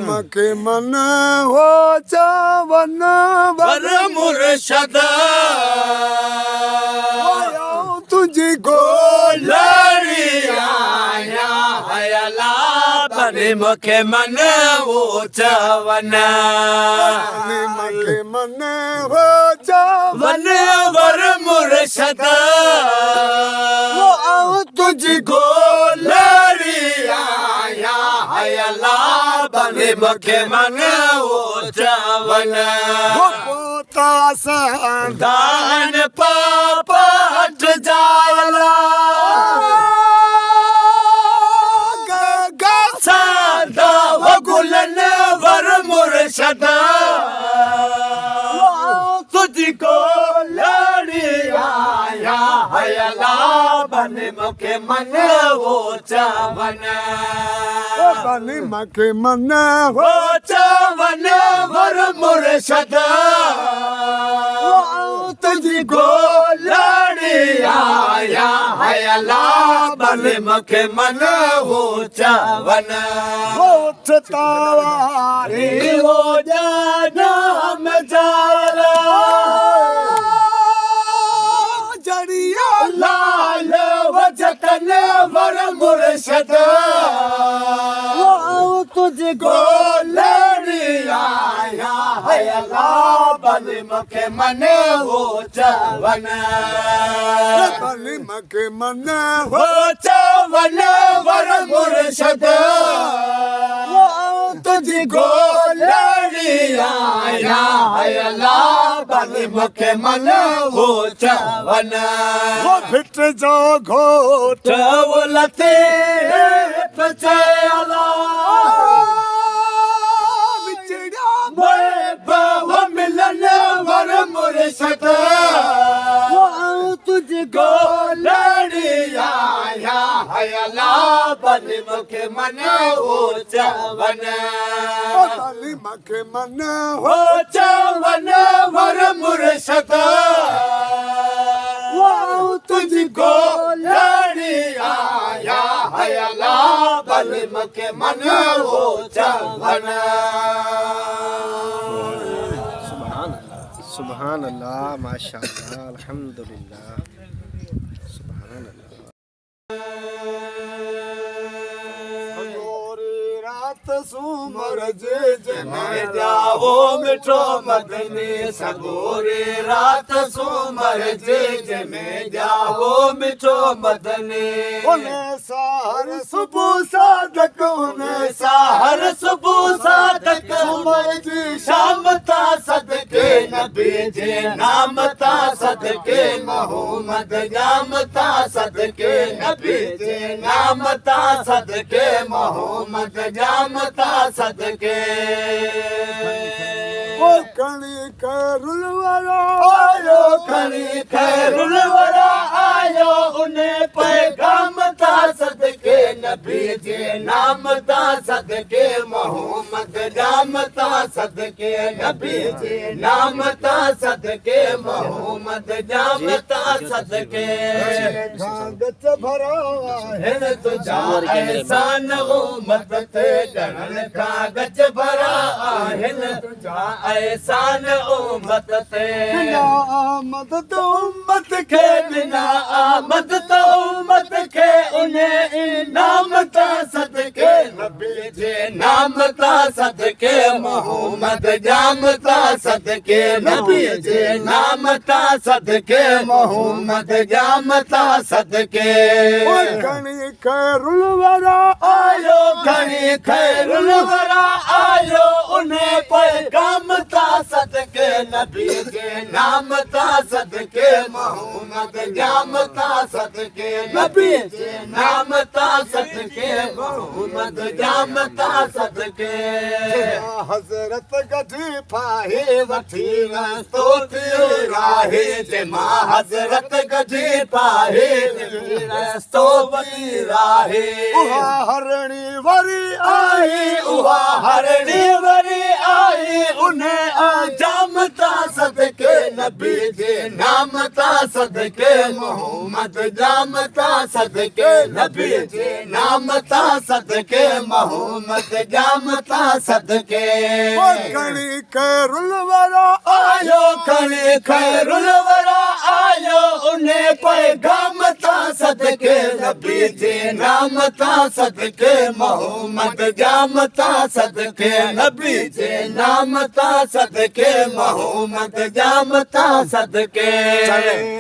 मके मन हो चवन वर मुर्शद तुझको लड़ी आया हयला बने मखे मन वो चवन मके मन हो चवन वर मुर्शद तुझको लड़ी आया हयला बने मखे मन वो चवन पोता दान पाप हट जाला सादा वगुलन वर मुर्शद तुझको लड़ी आया हयला बने मखे मन वो चवन बने मके मन हो वो चवन वर मुर्शद तुझको लड़ी आया हयला बने मखे मन वो चवन तावारी हो जाना हम जाला जड़िया लाल वजतन वर मुर्शद तुझको लड़ी आया हयला बने मखे मन वो चवन बने मके मन वो चवन वर मुर्शद तुझको लड़ी आया हयला बने मखे मन वो चवन फिट जो घोट चवलते पचयला मिलन वर मुर्शद तुझको लड़ी आया हयला बने मखे मन वो चवन बने मके मन हो वो चवन वर मुर्शद तुझको लड़ी आया हयला बने मखे मन वो चवन सुभान अल्लाह माशाअल्लाह अल्हम्दुलिल्लाह सुभान अल्लाह रात सुमर जे मैं जाओ मिठो मदनी सगोरे रात सुमर जे में जाओ मिठो मदनी उन्हें सार सुबह साधक उन्हें साहर सुबह साधक सुमर जी शाम ता सदके नबी जे नाम ता सदके मोहम्मद नाम ता सदके नबी जे नाम ता सदके मोहम्मद नाम ता सदके ओ कणी करुल वाला आयो खड़ी खैरुल वरा आयो उन्हें पैगाम ता सदके नबी जे नाम ता सदके मोहम्मद नाम ता सदके नबी जे नाम ता सदके मोहम्मद नाम ता सदके गच भरा हिन तुझा एहसान उम्मत ते गणन कागज भरा आहिन तुझा एहसान उम्मत ते आमद तो उम्मत खे बिना आमद तो उम्मत खे उन्हें इनाम ता सदके नबी जे नाम ता सदके मोहम्मद नाम ता सदके नबी जे नाम ता सदके मोहम्मद नाम ता सदके कणी करुल वाला आयो घणी खैरुल वरा आयो उन्हें पैगाम ता सदके नबी जे नाम ता सदके मोहम्मद नाम ता सदके नबी जे नाम ता सदके मोहम्मद नाम ता सदके हजरत गधी फाहे वठी स्तोत्र राहे जे मां हजरत गधी पाहे स्तोत्र राहे हरणी वरी आई उहा हरणी वरी आई उन्हें आजाम ता सदके नबी जे नाम ता सदके मोहम्मद जाम ता सदके नबी जे नाम ता सदके मोहम्मद जाम ता सदके खणी खैरुल वरा आयो खणी खैरुल वरा आयो उने पैगाम ता सदके नबी जे नाम ता सदके मोहम्मद जाम ता सदके नबी जे नाम ता सदके मोहम्मद जाम ता सदके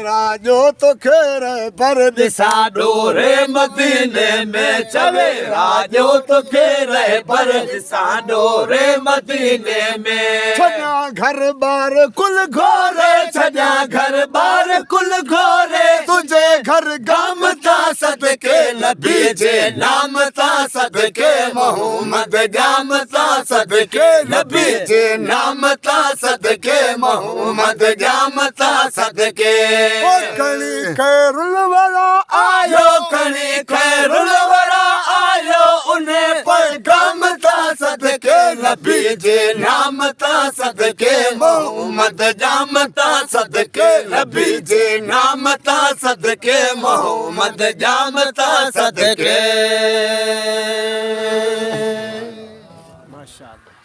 राजो तो खेर पर दिशा डोरे मदीने में चले राजो तो रहे पर दिशा डोरे मदीने में छजा घर बार कुल घोरे छजा घर बार कुल घोरे तुझे घर गाम ता सदके नबी जे नाम ता सदके मोहम्मद जाम ता सदके नबी जे नाम ता सदके मोहम्मद जाम ता सदके खणी खैरुल वरा आयो खणी खैरुल वरा आयो उन्हें पैगाम ता सदके नबी जे नाम ता सदके मोहम्मद जाम ता सदके नबी जे नाम ता सदके मोहम्मद जाम ता सदके माशाअल्लाह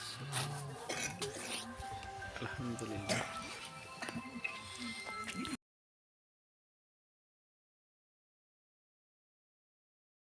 अल्हम्दुलिल्लाह